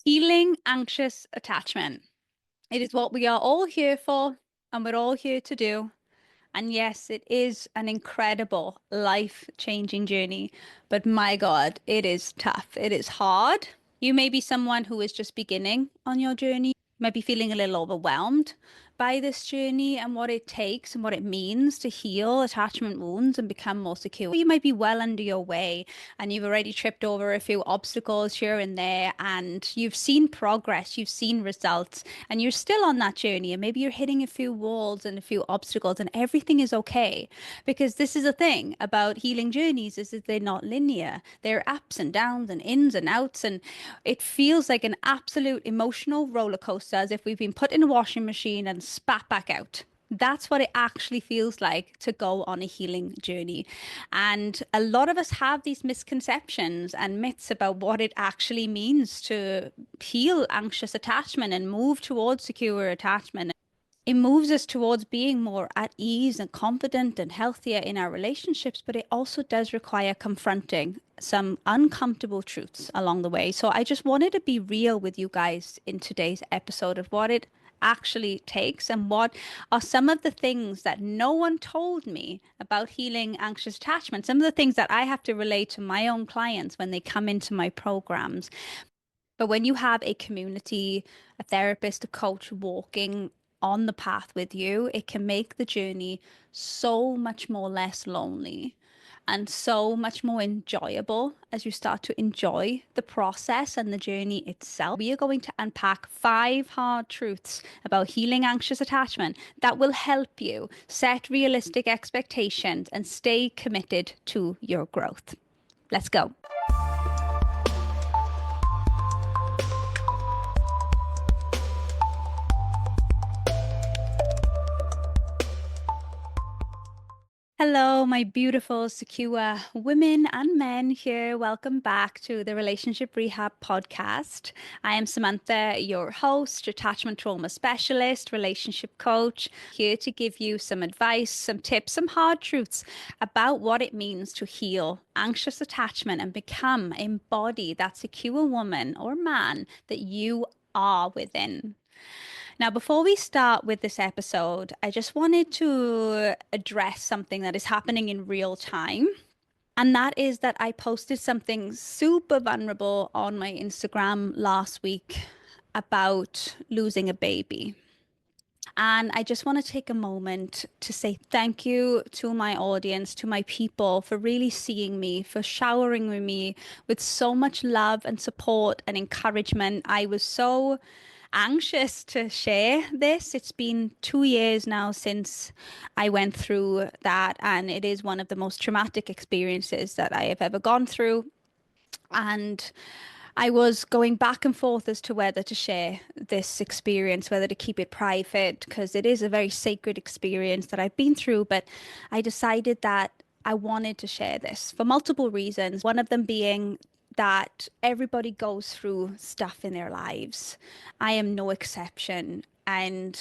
Healing anxious attachment. It is what we are all here for, and we're all here to do. And yes, it is an incredible life-changing journey, but my God, it is tough. It is hard. You may be someone who is just beginning on your journey, might be feeling a little overwhelmed by this journey and what it takes and what it means to heal attachment wounds and become more secure. You might be well under your way and you've already tripped over a few obstacles here and there, and you've seen progress, you've seen results, and you're still on that journey. And maybe you're hitting a few walls and a few obstacles, and everything is okay. Because this is a thing about healing journeys is that they're not linear. They're ups and downs and ins and outs, and it feels like an absolute emotional roller coaster, as if we've been put in a washing machine and spat back out. That's what it actually feels like to go on a healing journey. And a lot of us have these misconceptions and myths about what it actually means to heal anxious attachment and move towards secure attachment. It moves us towards being more at ease and confident and healthier in our relationships, but it also does require confronting some uncomfortable truths along the way. So I just wanted to be real with you guys in today's episode of what it actually takes and what are some of the things that no one told me about healing anxious attachment, some of the things that I have to relate to my own clients when they come into my programs. But when you have a community, a therapist, a coach walking on the path with you, it can make the journey so much more less lonely and so much more enjoyable as you start to enjoy the process and the journey itself. We are going to unpack 5 hard truths about healing anxious attachment that will help you set realistic expectations and stay committed to your growth. Let's go. Hello, my beautiful, secure women and men here. Welcome back to the Relationship Rehab Podcast. I am Samantha, your host, attachment trauma specialist, relationship coach, here to give you some advice, some tips, some hard truths about what it means to heal anxious attachment and embody that secure woman or man that you are within. Now, before we start with this episode, I just wanted to address something that is happening in real time. And that is that I posted something super vulnerable on my Instagram last week about losing a baby. And I just want to take a moment to say thank you to my audience, to my people for really seeing me, for showering with me with so much love and support and encouragement. I was so anxious to share this. It's been 2 years now since I went through that, and it is one of the most traumatic experiences that I have ever gone through. And I was going back and forth as to whether to share this experience, whether to keep it private, because it is a very sacred experience that I've been through. But I decided that I wanted to share this for multiple reasons. One of them being that everybody goes through stuff in their lives. I am no exception. And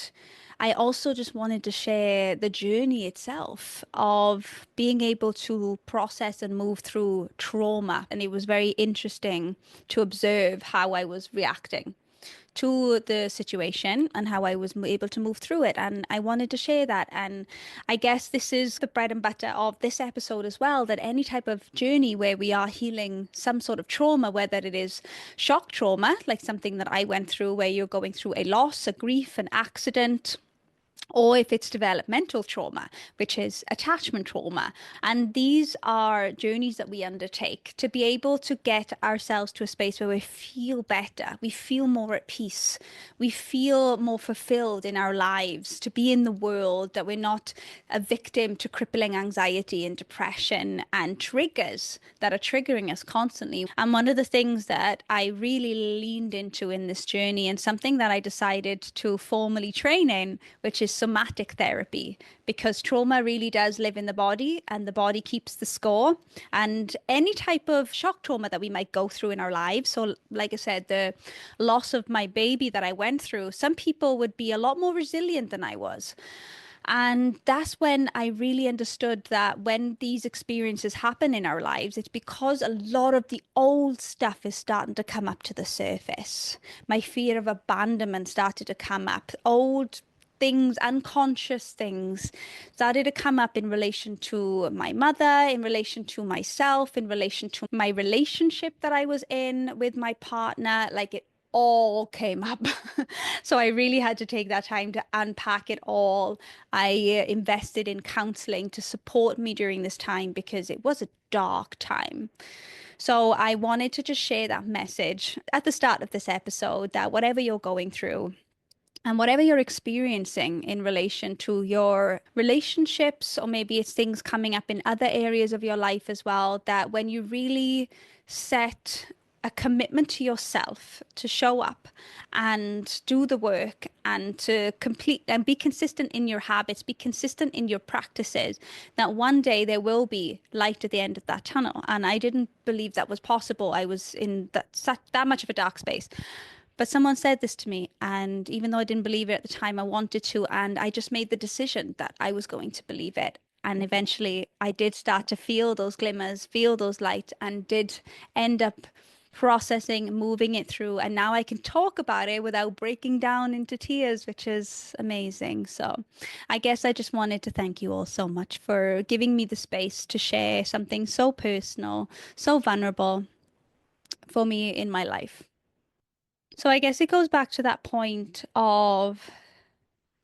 I also just wanted to share the journey itself of being able to process and move through trauma. And it was very interesting to observe how I was reacting to the situation and how I was able to move through it. And I wanted to share that. And I guess this is the bread and butter of this episode as well, that any type of journey where we are healing some sort of trauma, whether it is shock trauma, like something that I went through, where you're going through a loss, a grief, an accident, or if it's developmental trauma, which is attachment trauma. And these are journeys that we undertake to be able to get ourselves to a space where we feel better, we feel more at peace, we feel more fulfilled in our lives, to be in the world, that we're not a victim to crippling anxiety and depression and triggers that are triggering us constantly. And one of the things that I really leaned into in this journey, and something that I decided to formally train in, which is somatic therapy, because trauma really does live in the body and the body keeps the score. And any type of shock trauma that we might go through in our lives, so like I said, the loss of my baby that I went through, some people would be a lot more resilient than I was. And that's when I really understood that when these experiences happen in our lives, it's because a lot of the old stuff is starting to come up to the surface. My fear of abandonment started to come up. Old things, unconscious things started to come up in relation to my mother, in relation to myself, in relation to my relationship that I was in with my partner. Like it all came up. So I really had to take that time to unpack it all. I invested in counseling to support me during this time because it was a dark time. So I wanted to just share that message at the start of this episode that whatever you're going through, and whatever you're experiencing in relation to your relationships, or maybe it's things coming up in other areas of your life as well, that when you really set a commitment to yourself to show up and do the work and to complete and be consistent in your habits, be consistent in your practices, that one day there will be light at the end of that tunnel. And I didn't believe that was possible. I was in that much of a dark space. But someone said this to me, and even though I didn't believe it at the time, I wanted to, and I just made the decision that I was going to believe it. And eventually, I did start to feel those glimmers, feel those lights, and did end up processing, moving it through. And now I can talk about it without breaking down into tears, which is amazing. So I guess I just wanted to thank you all so much for giving me the space to share something so personal, so vulnerable for me in my life. So I guess it goes back to that point of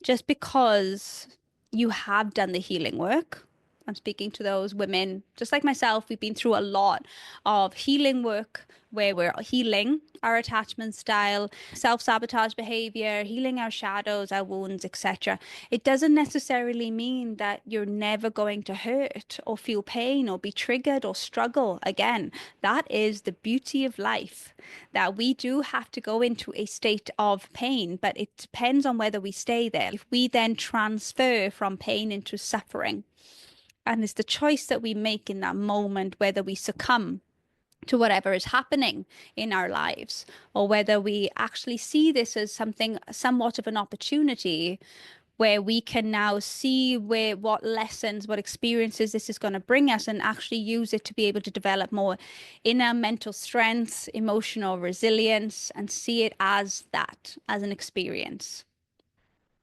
just because you have done the healing work. I'm speaking to those women, just like myself, we've been through a lot of healing work where we're healing our attachment style, self-sabotage behavior, healing our shadows, our wounds, etc. It doesn't necessarily mean that you're never going to hurt or feel pain or be triggered or struggle again. That is the beauty of life, that we do have to go into a state of pain, but it depends on whether we stay there. If we then transfer from pain into suffering, and it's the choice that we make in that moment, whether we succumb to whatever is happening in our lives, or whether we actually see this as something somewhat of an opportunity where we can now see what lessons, what experiences this is going to bring us, and actually use it to be able to develop more inner mental strength, emotional resilience, and see it as that, as an experience.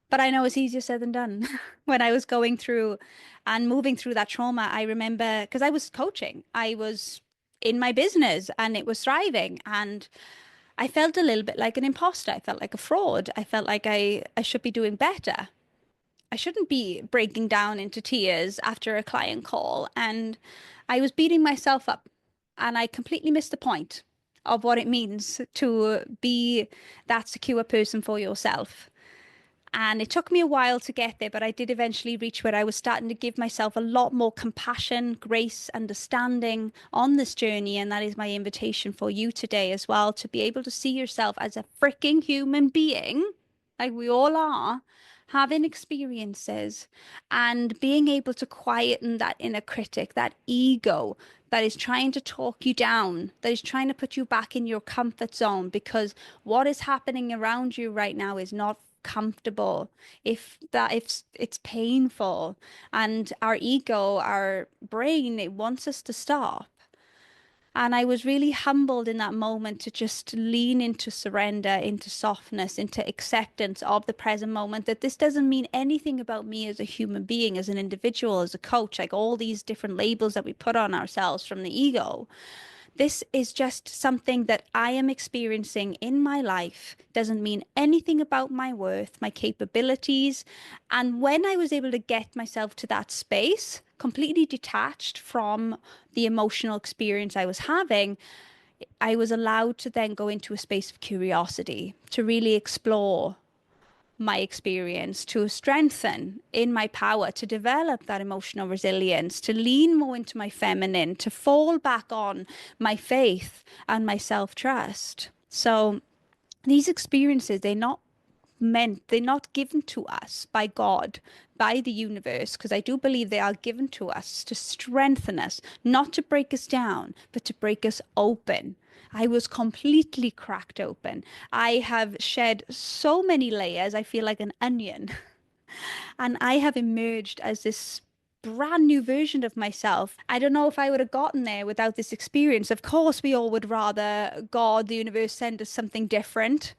But I know it's easier said than done. When I was going through and moving through that trauma, I remember because I was coaching, I was in my business and it was thriving. And I felt a little bit like an imposter. I felt like a fraud. I felt like I should be doing better. I shouldn't be breaking down into tears after a client call. And I was beating myself up. And I completely missed the point of what it means to be that secure person for yourself. And it took me a while to get there, but I did eventually reach where I was starting to give myself a lot more compassion, grace, understanding on this journey. And that is my invitation for you today as well, to be able to see yourself as a freaking human being, like we all are, having experiences and being able to quieten that inner critic, that ego that is trying to talk you down, that is trying to put you back in your comfort zone, because what is happening around you right now is not comfortable, if it's painful, and our ego, our brain, it wants us to stop. And I was really humbled in that moment to just lean into surrender, into softness, into acceptance of the present moment, that this doesn't mean anything about me as a human being, as an individual, as a coach, like all these different labels that we put on ourselves from the ego. This is just something that I am experiencing in my life. Doesn't mean anything about my worth, my capabilities. And when I was able to get myself to that space, completely detached from the emotional experience I was having, I was allowed to then go into a space of curiosity, to really explore my experience, to strengthen in my power, to develop that emotional resilience, to lean more into my feminine, to fall back on my faith and my self-trust. So these experiences, they're not given to us by God, by the universe, because I do believe they are given to us to strengthen us, not to break us down, but to break us open. I was completely cracked open. I have shed so many layers. I feel like an onion. And I have emerged as this brand new version of myself. I don't know if I would have gotten there without this experience. Of course, we all would rather God, the universe, send us something different.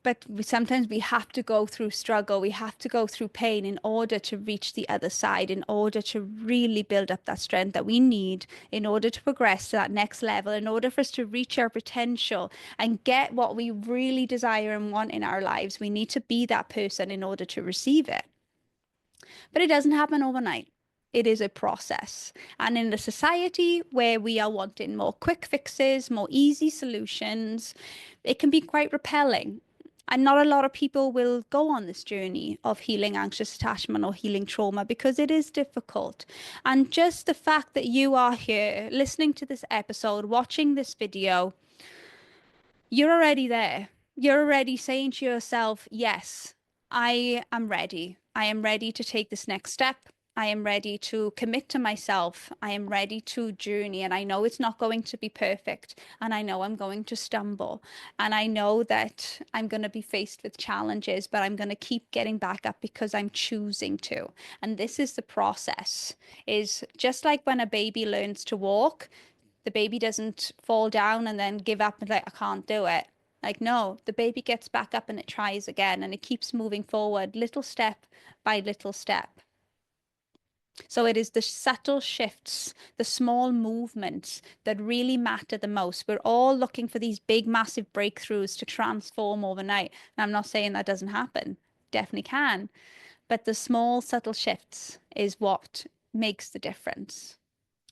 But sometimes we have to go through struggle, we have to go through pain in order to reach the other side, in order to really build up that strength that we need in order to progress to that next level, in order for us to reach our potential and get what we really desire and want in our lives. We need to be that person in order to receive it. But it doesn't happen overnight. It is a process. And in a society where we are wanting more quick fixes, more easy solutions, it can be quite repelling. And not a lot of people will go on this journey of healing anxious attachment or healing trauma because it is difficult. And just the fact that you are here listening to this episode, watching this video, you're already there. You're already saying to yourself, yes, I am ready. I am ready to take this next step. I am ready to commit to myself. I am ready to journey. And I know it's not going to be perfect. And I know I'm going to stumble. And I know that I'm going to be faced with challenges, but I'm going to keep getting back up because I'm choosing to. And this is the process, is just like when a baby learns to walk, the baby doesn't fall down and then give up and like, I can't do it. Like, no, the baby gets back up and it tries again and it keeps moving forward, little step by little step. So it is the subtle shifts, the small movements that really matter the most. We're all looking for these big, massive breakthroughs to transform overnight. And I'm not saying that doesn't happen. Definitely can. But the small, subtle shifts is what makes the difference,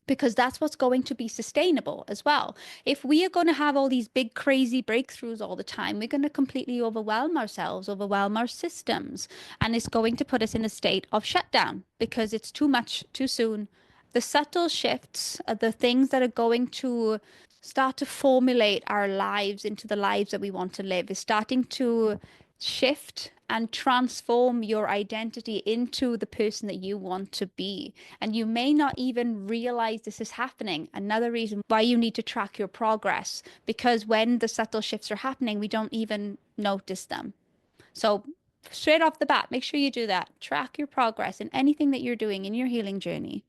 because that's what's going to be sustainable as well. If we are going to have all these big, crazy breakthroughs all the time, we're going to completely overwhelm ourselves, overwhelm our systems, and it's going to put us in a state of shutdown because it's too much too soon. The subtle shifts are the things that are going to start to formulate our lives into the lives that we want to live, is starting to shift and transform your identity into the person that you want to be. And you may not even realize this is happening. Another reason why you need to track your progress, because when the subtle shifts are happening, we don't even notice them. So, straight off the bat, make sure you do that. Track your progress in anything that you're doing in your healing journey.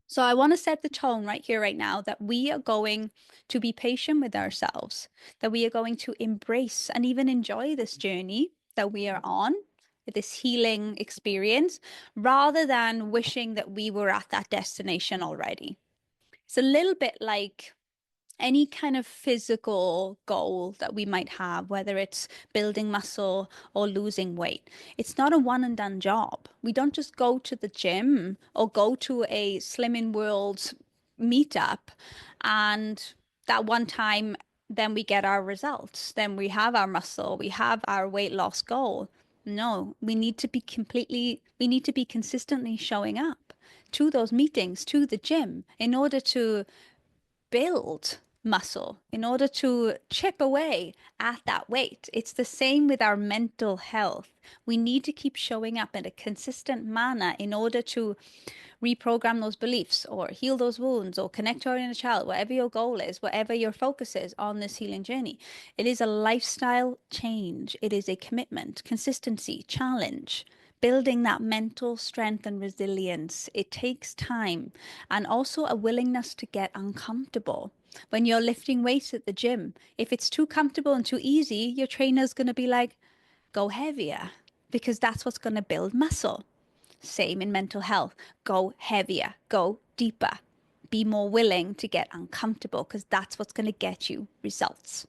So I want to set the tone right here, right now, that we are going to be patient with ourselves, that we are going to embrace and even enjoy this journey that we are on, this healing experience, rather than wishing that we were at that destination already. It's a little bit like any kind of physical goal that we might have, whether it's building muscle or losing weight. It's not a one and done job. We don't just go to the gym or go to a Slimming World meetup and that one time then we get our results. Then we have our muscle, we have our weight loss goal. No, we need to be consistently showing up to those meetings, to the gym, in order to build muscle, in order to chip away at that weight. It's the same with our mental health. We need to keep showing up in a consistent manner in order to reprogram those beliefs or heal those wounds or connect to our inner child, whatever your goal is, whatever your focus is on this healing journey. It is a lifestyle change. It is a commitment, consistency, challenge. Building that mental strength and resilience. It takes time and also a willingness to get uncomfortable. When you're lifting weights at the gym, if it's too comfortable and too easy, your trainer's going to be like, go heavier, because that's what's going to build muscle. Same in mental health. Go heavier, go deeper. Be more willing to get uncomfortable because that's what's going to get you results.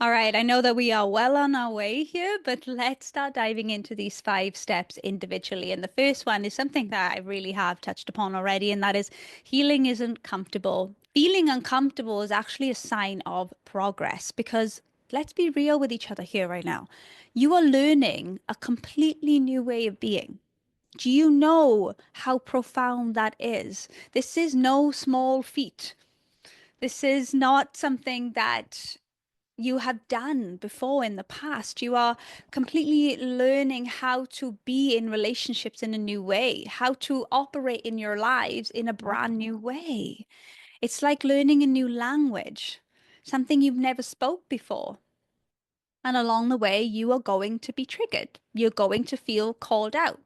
All right, I know that we are well on our way here, but let's start diving into these 5 steps individually. And the first one is something that I really have touched upon already, and that is healing isn't comfortable. Feeling uncomfortable is actually a sign of progress because let's be real with each other here right now. You are learning a completely new way of being. Do you know how profound that is? This is no small feat. This is not something that you have done before in the past. You are completely learning how to be in relationships in a new way, how to operate in your lives in a brand new way. It's like learning a new language, something you've never spoke before. And along the way, you are going to be triggered. You're going to feel called out.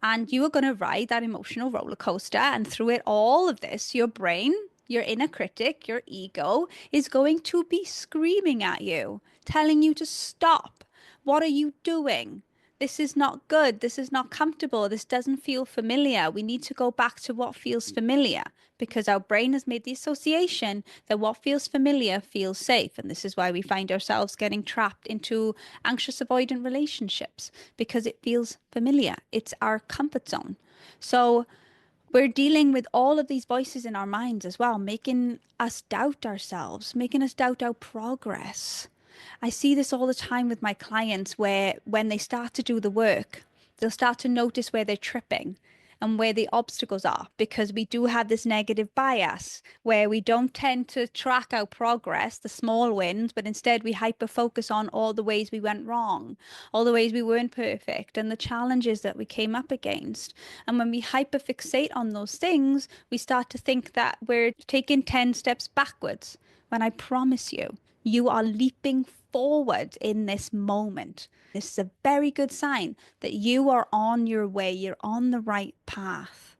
And you are going to ride that emotional roller coaster. And through it, all of this, your brain, your inner critic, your ego is going to be screaming at you, telling you to stop. What are you doing? This is not good. This is not comfortable. This doesn't feel familiar. We need to go back to what feels familiar because our brain has made the association that what feels familiar feels safe. And this is why we find ourselves getting trapped into anxious avoidant relationships because it feels familiar. It's our comfort zone. So we're dealing with all of these voices in our minds as well, making us doubt ourselves, making us doubt our progress. I see this all the time with my clients where when they start to do the work, they'll start to notice where they're tripping and where the obstacles are because we do have this negative bias where we don't tend to track our progress, the small wins, but instead we hyper focus on all the ways we went wrong, all the ways we weren't perfect, and the challenges that we came up against. And when we hyper fixate on those things, we start to think that we're taking 10 steps backwards. When I promise you, you are leaping forward in this moment. This is a very good sign that you are on your way, you're on the right path.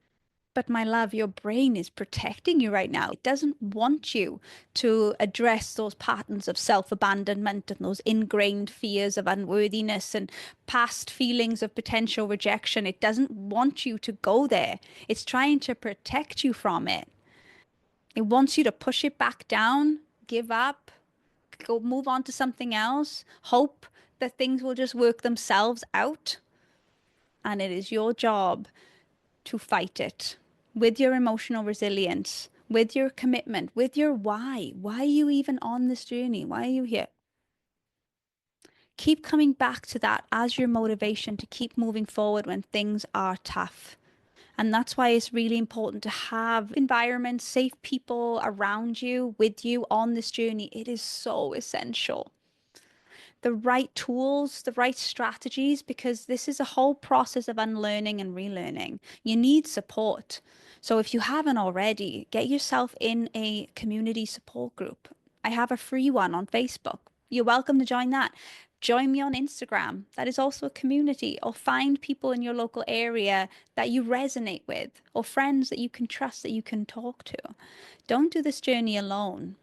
But my love, your brain is protecting you right now. It doesn't want you to address those patterns of self-abandonment and those ingrained fears of unworthiness and past feelings of potential rejection. It doesn't want you to go there. It's trying to protect you from it. It wants you to push it back down, give up, go move on to something else, hope that things will just work themselves out. And it is your job to fight it with your emotional resilience, with your commitment, with your why. Why are you even on this journey? Why are you here? Keep coming back to that as your motivation to keep moving forward when things are tough. And that's why it's really important to have environments, safe people around you, with you on this journey. It is so essential. The right tools, the right strategies, because this is a whole process of unlearning and relearning. You need support. So if you haven't already, get yourself in a community support group. I have a free one on Facebook. You're welcome to join that. Join me on Instagram. That is also a community. Or find people in your local area that you resonate with, or friends that you can trust that you can talk to. Don't do this journey alone.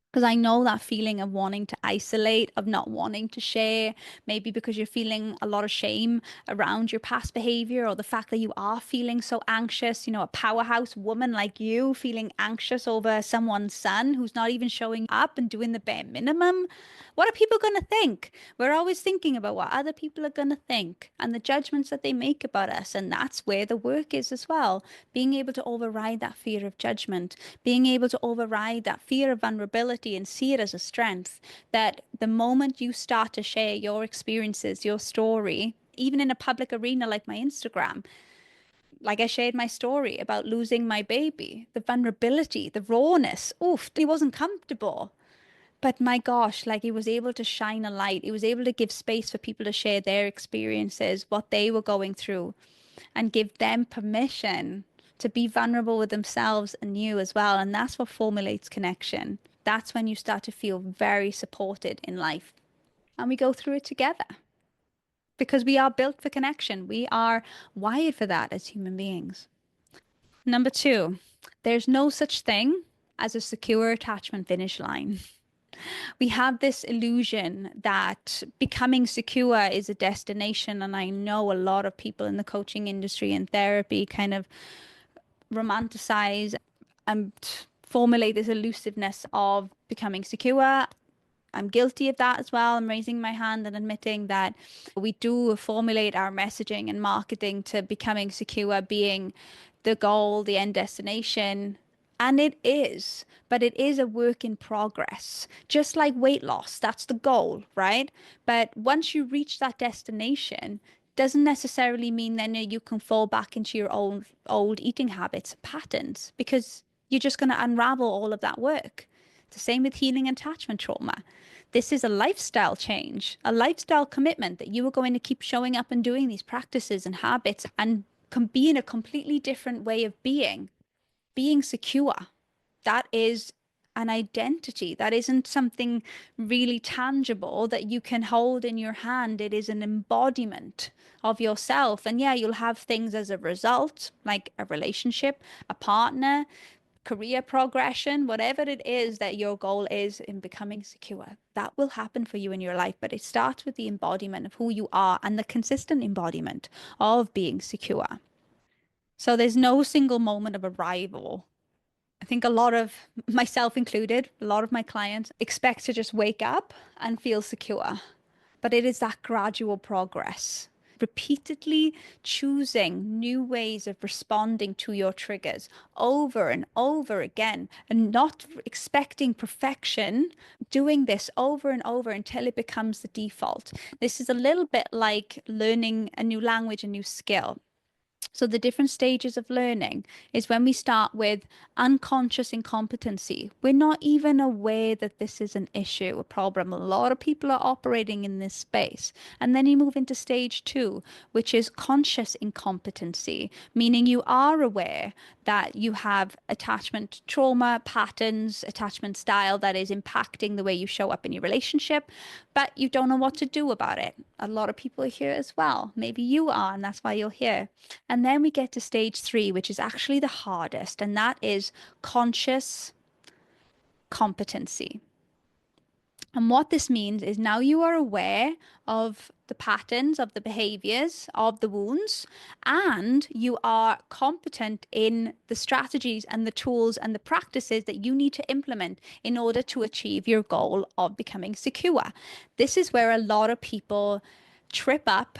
Because I know that feeling of wanting to isolate, of not wanting to share, maybe because you're feeling a lot of shame around your past behavior or the fact that you are feeling so anxious, a powerhouse woman like you feeling anxious over someone's son who's not even showing up and doing the bare minimum. What are people going to think? We're always thinking about what other people are going to think and the judgments that they make about us. And that's where the work is as well. Being able to override that fear of judgment, being able to override that fear of vulnerability and see it as a strength. That the moment you start to share your experiences, your story, even in a public arena like my Instagram, like I shared my story about losing my baby, the vulnerability, the rawness, oof, it wasn't comfortable. But my gosh, like it was able to shine a light. It was able to give space for people to share their experiences, what they were going through, and give them permission to be vulnerable with themselves and you as well. And that's what formulates connection. That's when you start to feel very supported in life. And we go through it together because we are built for connection. We are wired for that as human beings. Number two, there's no such thing as a secure attachment finish line. We have this illusion that becoming secure is a destination. And I know a lot of people in the coaching industry and therapy kind of romanticize and formulate this elusiveness of becoming secure. I'm guilty of that as well. I'm raising my hand and admitting that we do formulate our messaging and marketing to becoming secure being the goal, the end destination. And it is, but it is a work in progress. Just like weight loss, that's the goal, right? But once you reach that destination, doesn't necessarily mean then you can fall back into your old eating habits, patterns, because you're just going to unravel all of that work. The same with healing attachment trauma. This is a lifestyle change, a lifestyle commitment that you are going to keep showing up and doing these practices and habits and can be in a completely different way of being secure. That is an identity. That isn't something really tangible that you can hold in your hand. It is an embodiment of yourself. And yeah, you'll have things as a result, like a relationship, a partner, career progression, whatever it is that your goal is in becoming secure. That will happen for you in your life, but it starts with the embodiment of who you are and the consistent embodiment of being secure. So there's no single moment of arrival. I think a lot of myself included, a lot of my clients expect to just wake up and feel secure. But it is that gradual progress, repeatedly choosing new ways of responding to your triggers over and over again, and not expecting perfection, doing this over and over until it becomes the default. This is a little bit like learning a new language, a new skill. So the different stages of learning is when we start with unconscious incompetency. We're not even aware that this is an issue, a problem. A lot of people are operating in this space. And then you move into stage two, which is conscious incompetency, meaning you are aware that you have attachment trauma patterns, attachment style that is impacting the way you show up in your relationship, but you don't know what to do about it. A lot of people are here as well. Maybe you are, and that's why you're here. And then we get to stage three, which is actually the hardest, and that is conscious competency. And what this means is now you are aware of the patterns, of the behaviors, of the wounds, and you are competent in the strategies and the tools and the practices that you need to implement in order to achieve your goal of becoming secure. This is where a lot of people trip up,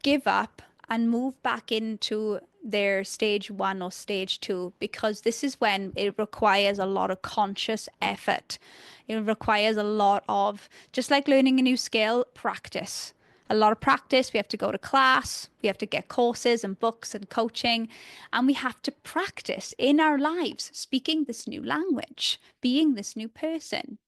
give up, and move back into their stage one or stage two, because this is when it requires a lot of conscious effort. It requires a lot of, just like learning a new skill, practice. A lot of practice. We have to go to class, we have to get courses and books and coaching, and we have to practice in our lives speaking this new language, being this new person.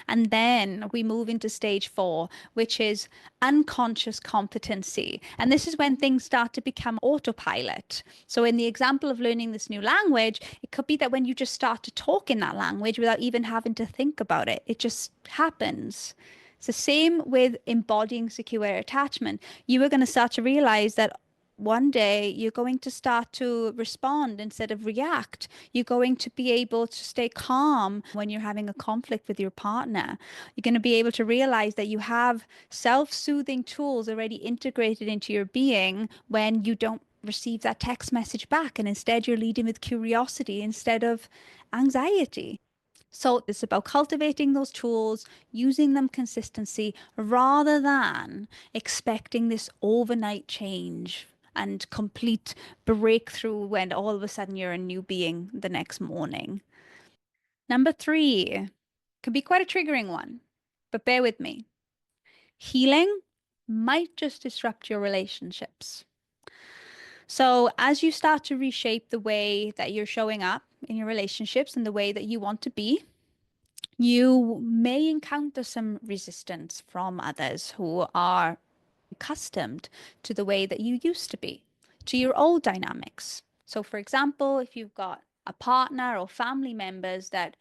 And then we move into stage four, which is unconscious competency. And this is when things start to become autopilot. So, in the example of learning this new language, it could be that when you just start to talk in that language without even having to think about it, it just happens. It's the same with embodying secure attachment. You are going to start to realize that one day you're going to start to respond instead of react. You're going to be able to stay calm when you're having a conflict with your partner. You're going to be able to realize that you have self-soothing tools already integrated into your being when you don't receive that text message back, and instead you're leading with curiosity instead of anxiety. So it's about cultivating those tools, using them consistency rather than expecting this overnight change and complete breakthrough when all of a sudden you're a new being the next morning. Number three can be quite a triggering one, but bear with me. Healing might just disrupt your relationships. So, as you start to reshape the way that you're showing up in your relationships and the way that you want to be, you may encounter some resistance from others who are accustomed to the way that you used to be, to your old dynamics. So, for example, if you've got a partner or family members that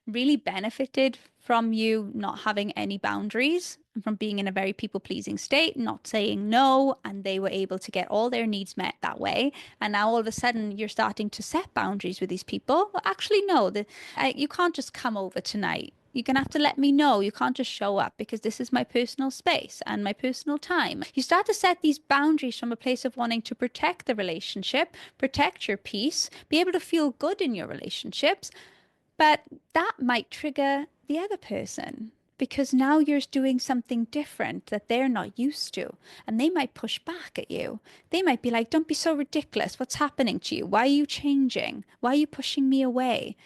really benefited from you not having any boundaries and from being in a very people pleasing state, not saying no, and they were able to get all their needs met that way. And now all of a sudden you're starting to set boundaries with these people. Well, actually, no, you can't just come over tonight. You're going to have to let me know. You can't just show up because this is my personal space and my personal time. You start to set these boundaries from a place of wanting to protect the relationship, protect your peace, be able to feel good in your relationships. But that might trigger the other person because now you're doing something different that they're not used to. And they might push back at you. They might be like, don't be so ridiculous. What's happening to you? Why are you changing? Why are you pushing me away?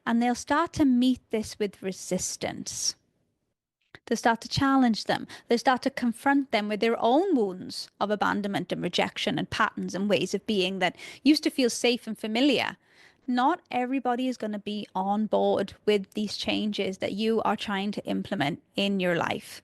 And they'll start to meet this with resistance. They'll start to challenge them. They'll start to confront them with their own wounds of abandonment and rejection and patterns and ways of being that used to feel safe and familiar. Not everybody is going to be on board with these changes that you are trying to implement in your life.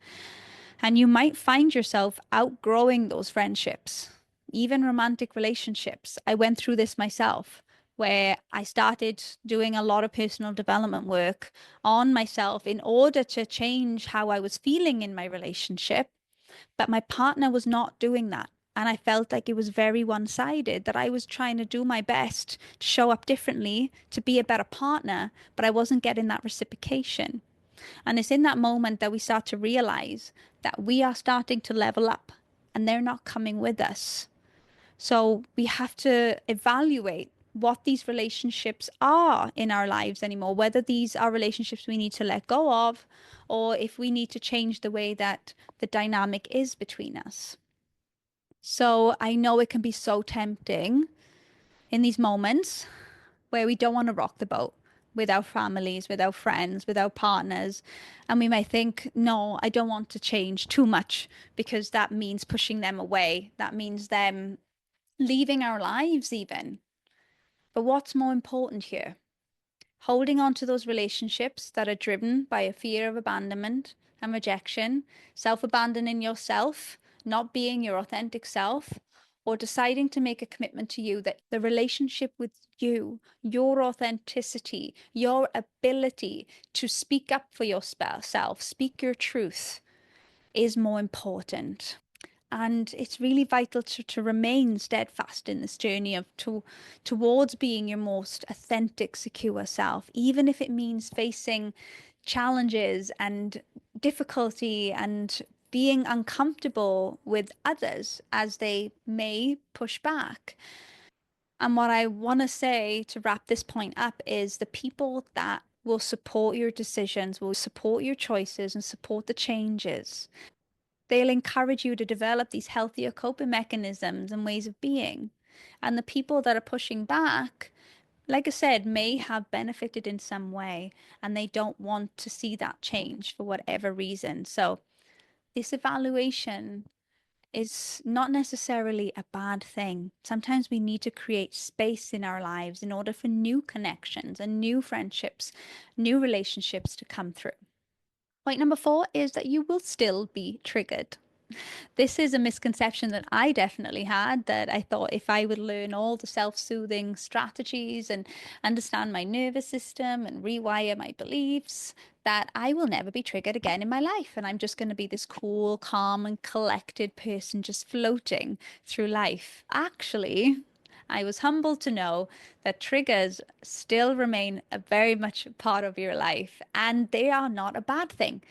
And you might find yourself outgrowing those friendships, even romantic relationships. I went through this myself. where I started doing a lot of personal development work on myself in order to change how I was feeling in my relationship. But my partner was not doing that. And I felt like it was very one sided, that I was trying to do my best to show up differently, to be a better partner, but I wasn't getting that reciprocation. And it's in that moment that we start to realize that we are starting to level up and they're not coming with us. So we have to evaluate what these relationships are in our lives anymore, whether these are relationships we need to let go of, or if we need to change the way that the dynamic is between us. So I know it can be so tempting in these moments where we don't want to rock the boat with our families, with our friends, with our partners. And we might think, no, I don't want to change too much because that means pushing them away. That means them leaving our lives, even. But what's more important here? Holding on to those relationships that are driven by a fear of abandonment and rejection, self-abandoning yourself, not being your authentic self, or deciding to make a commitment to you that the relationship with you, your authenticity, your ability to speak up for yourself, speak your truth, is more important. And it's really vital to remain steadfast in this journey towards being your most authentic, secure self, even if it means facing challenges and difficulty and being uncomfortable with others as they may push back. And what I want to say to wrap this point up is the people that will support your decisions, will support your choices, and support the changes. They'll encourage you to develop these healthier coping mechanisms and ways of being. And the people that are pushing back, like I said, may have benefited in some way and they don't want to see that change for whatever reason. So, this evaluation is not necessarily a bad thing. Sometimes we need to create space in our lives in order for new connections and new friendships, new relationships to come through. Point number 4 is that you will still be triggered. This is a misconception that I definitely had, that I thought if I would learn all the self-soothing strategies and understand my nervous system and rewire my beliefs, that I will never be triggered again in my life. And I'm just going to be this cool, calm, and collected person just floating through life. Actually, I was humbled to know that triggers still remain a very much a part of your life and they are not a bad thing.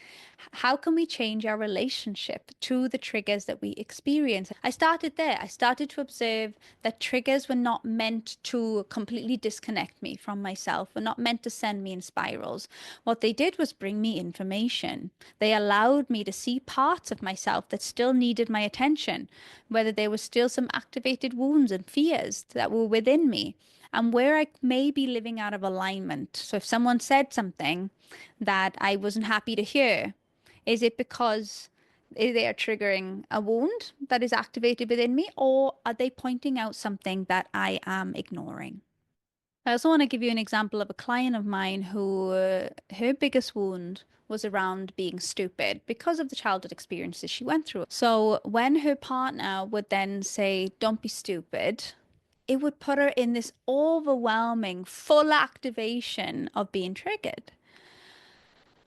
How can we change our relationship to the triggers that we experience? I started there. I started to observe that triggers were not meant to completely disconnect me from myself, were not meant to send me in spirals. What they did was bring me information. They allowed me to see parts of myself that still needed my attention, whether there were still some activated wounds and fears that were within me, and where I may be living out of alignment. So if someone said something that I wasn't happy to hear, is it because they are triggering a wound that is activated within me, or are they pointing out something that I am ignoring? I also want to give you an example of a client of mine who her biggest wound was around being stupid because of the childhood experiences she went through. So when her partner would then say, "Don't be stupid," it would put her in this overwhelming full activation of being triggered.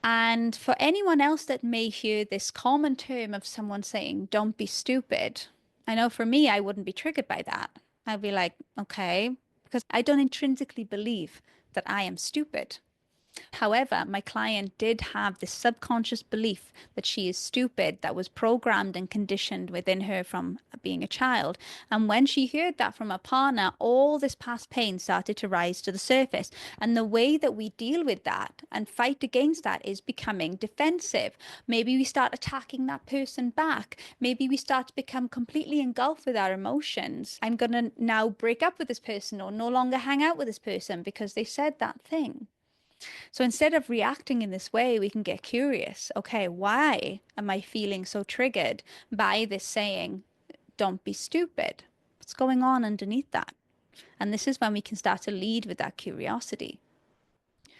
And for anyone else that may hear this common term of someone saying, "Don't be stupid," I know for me, I wouldn't be triggered by that. I'd be like, okay, because I don't intrinsically believe that I am stupid. However, my client did have this subconscious belief that she is stupid that was programmed and conditioned within her from being a child. And when she heard that from a partner, all this past pain started to rise to the surface. And the way that we deal with that and fight against that is becoming defensive. Maybe we start attacking that person back. Maybe we start to become completely engulfed with our emotions. I'm going to now break up with this person or no longer hang out with this person because they said that thing. So instead of reacting in this way, we can get curious. Okay, why am I feeling so triggered by this saying, "Don't be stupid"? What's going on underneath that? And this is when we can start to lead with that curiosity.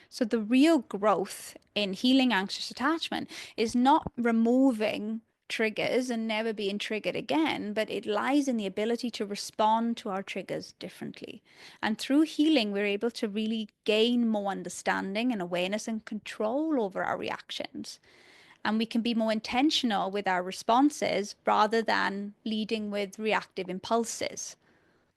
So the real growth in healing anxious attachment is not removing triggers and never being triggered again, but it lies in the ability to respond to our triggers differently. And through healing, we're able to really gain more understanding and awareness and control over our reactions. And we can be more intentional with our responses rather than leading with reactive impulses.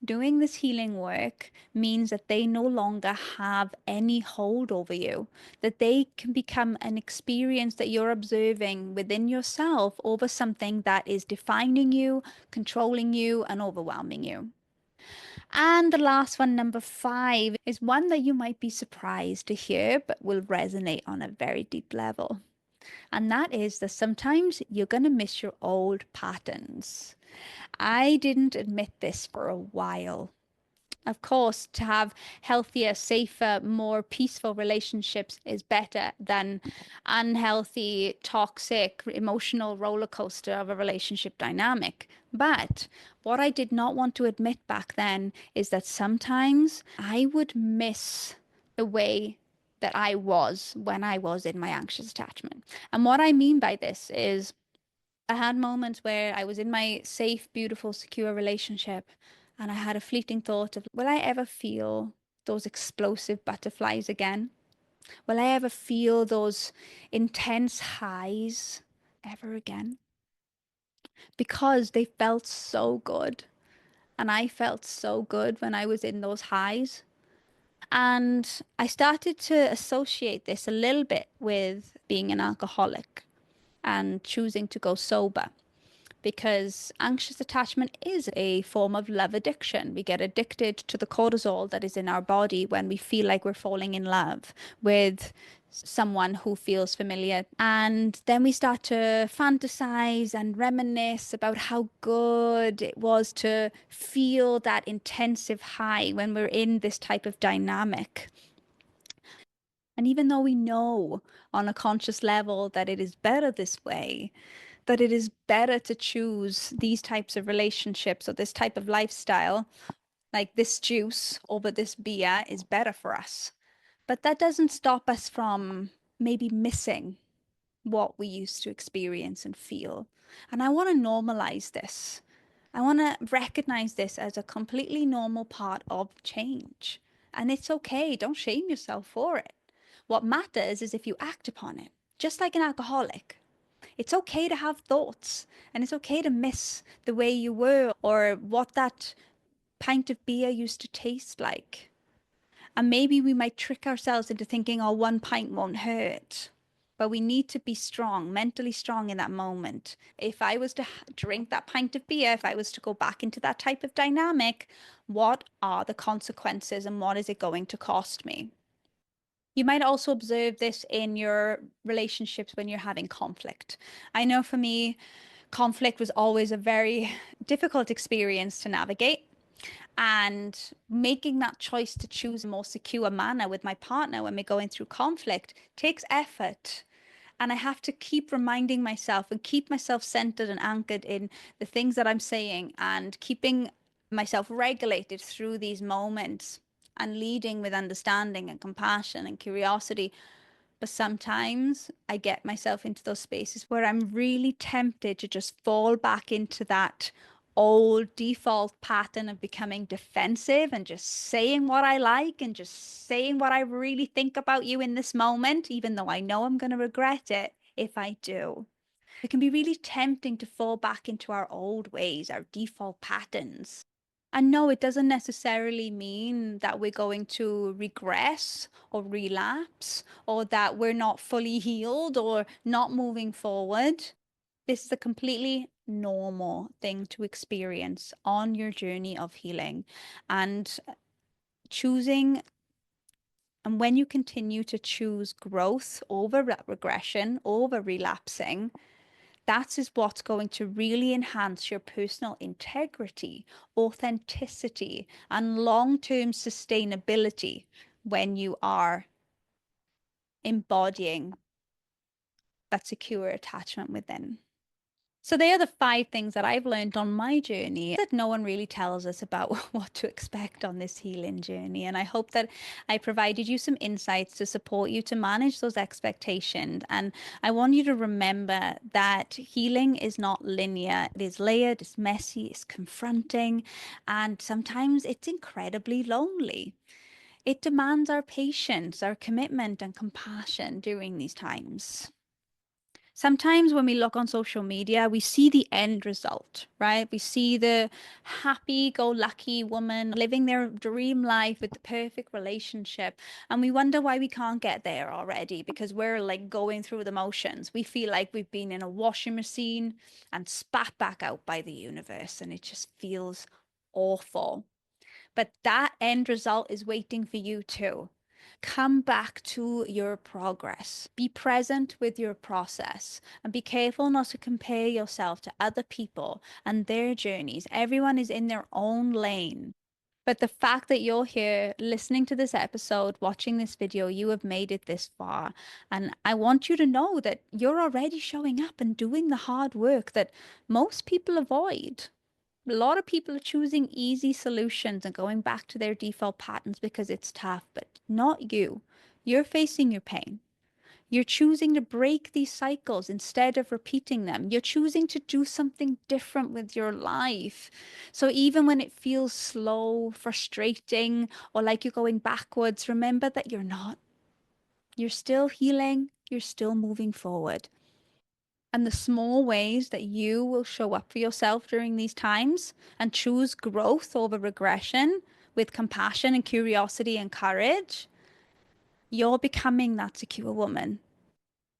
Doing this healing work means that they no longer have any hold over you, that they can become an experience that you're observing within yourself over something that is defining you, controlling you, and overwhelming you. And the last one, number 5, is one that you might be surprised to hear, but will resonate on a very deep level. And that is that sometimes you're going to miss your old patterns. I didn't admit this for a while. Of course, to have healthier, safer, more peaceful relationships is better than unhealthy, toxic, emotional roller coaster of a relationship dynamic. But what I did not want to admit back then is that sometimes I would miss the way that I was when I was in my anxious attachment. And what I mean by this is I had moments where I was in my safe, beautiful, secure relationship, and I had a fleeting thought of, will I ever feel those explosive butterflies again? Will I ever feel those intense highs ever again? Because they felt so good. And I felt so good when I was in those highs. And I started to associate this a little bit with being an alcoholic and choosing to go sober, because anxious attachment is a form of love addiction. We get addicted to the cortisol that is in our body when we feel like we're falling in love with someone who feels familiar. And then we start to fantasize and reminisce about how good it was to feel that intensive high when we're in this type of dynamic. And even though we know on a conscious level that it is better this way, that it is better to choose these types of relationships or this type of lifestyle, like this juice over this beer is better for us. But that doesn't stop us from maybe missing what we used to experience and feel. And I want to normalize this. I want to recognize this as a completely normal part of change. And it's okay. Don't shame yourself for it. What matters is if you act upon it, just like an alcoholic. It's okay to have thoughts, and it's okay to miss the way you were or what that pint of beer used to taste like. And maybe we might trick ourselves into thinking, oh, one pint won't hurt. But we need to be strong, mentally strong in that moment. If I was to drink that pint of beer, if I was to go back into that type of dynamic, what are the consequences and what is it going to cost me? You might also observe this in your relationships when you're having conflict. I know for me, conflict was always a very difficult experience to navigate. And making that choice to choose a more secure manner with my partner when we're going through conflict takes effort. And I have to keep reminding myself and keep myself centered and anchored in the things that I'm saying and keeping myself regulated through these moments and leading with understanding and compassion and curiosity. But sometimes I get myself into those spaces where I'm really tempted to just fall back into that old default pattern of becoming defensive and just saying what I like and just saying what I really think about you in this moment, even though I know I'm going to regret it if I do. It can be really tempting to fall back into our old ways, our default patterns. And no, it doesn't necessarily mean that we're going to regress or relapse or that we're not fully healed or not moving forward. This is a completely normal thing to experience on your journey of healing. And choosing, and when you continue to choose growth over regression, over relapsing, that is what's going to really enhance your personal integrity, authenticity, and long-term sustainability when you are embodying that secure attachment within. So they are the five things that I've learned on my journey that no one really tells us about what to expect on this healing journey. And I hope that I provided you some insights to support you to manage those expectations. And I want you to remember that healing is not linear. It is layered, it's messy, it's confronting, and sometimes it's incredibly lonely. It demands our patience, our commitment, and compassion during these times. Sometimes when we look on social media, we see the end result, right? We see the happy-go-lucky woman living their dream life with the perfect relationship. And we wonder why we can't get there already because we're like going through the motions. We feel like we've been in a washing machine and spat back out by the universe, and it just feels awful. But that end result is waiting for you too. Come back to your progress. Be present with your process and be careful not to compare yourself to other people and their journeys. Everyone is in their own lane. But the fact that you're here listening to this episode, watching this video, you have made it this far. And I want you to know that you're already showing up and doing the hard work that most people avoid. A lot of people are choosing easy solutions and going back to their default patterns because it's tough, but not you. You're facing your pain. You're choosing to break these cycles instead of repeating them. You're choosing to do something different with your life. So even when it feels slow, frustrating, or like you're going backwards, remember that you're not. You're still healing. You're still moving forward. And the small ways that you will show up for yourself during these times and choose growth over regression with compassion and curiosity and courage, you're becoming that secure woman.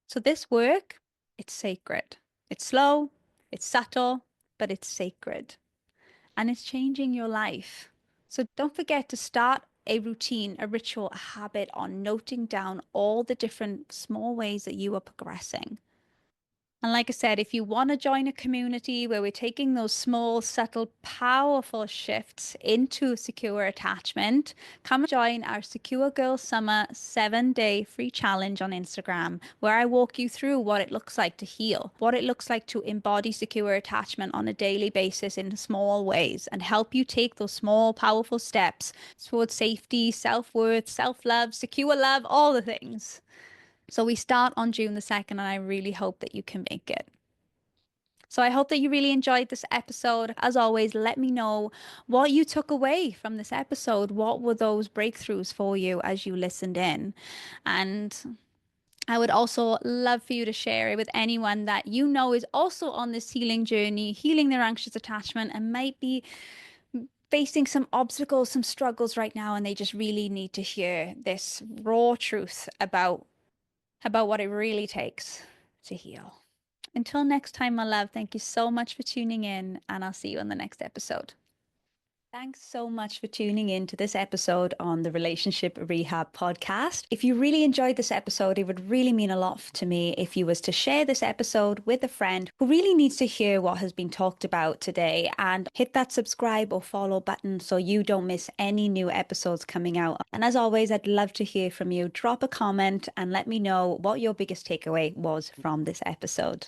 So this work, it's sacred. It's slow, it's subtle, but it's sacred. And it's changing your life. So don't forget to start a routine, a ritual, a habit on noting down all the different small ways that you are progressing. And like I said, if you want to join a community where we're taking those small, subtle, powerful shifts into secure attachment, come join our Secure Girl Summer 7-day free challenge on Instagram, where I walk you through what it looks like to heal, what it looks like to embody secure attachment on a daily basis in small ways, and help you take those small, powerful steps towards safety, self-worth, self-love, secure love, all the things. So we start on June the 2nd, and I really hope that you can make it. So I hope that you really enjoyed this episode. As always, let me know what you took away from this episode. What were those breakthroughs for you as you listened in? And I would also love for you to share it with anyone that you know is also on this healing journey, healing their anxious attachment, and might be facing some obstacles, some struggles right now, and they just really need to hear this raw truth about what it really takes to heal. Until next time, my love, thank you so much for tuning in, and I'll see you on the next episode. Thanks so much for tuning in to this episode on the Relationship Rehab podcast. If you really enjoyed this episode, it would really mean a lot to me if you was to share this episode with a friend who really needs to hear what has been talked about today, and hit that subscribe or follow button so you don't miss any new episodes coming out. And as always, I'd love to hear from you. Drop a comment and let me know what your biggest takeaway was from this episode.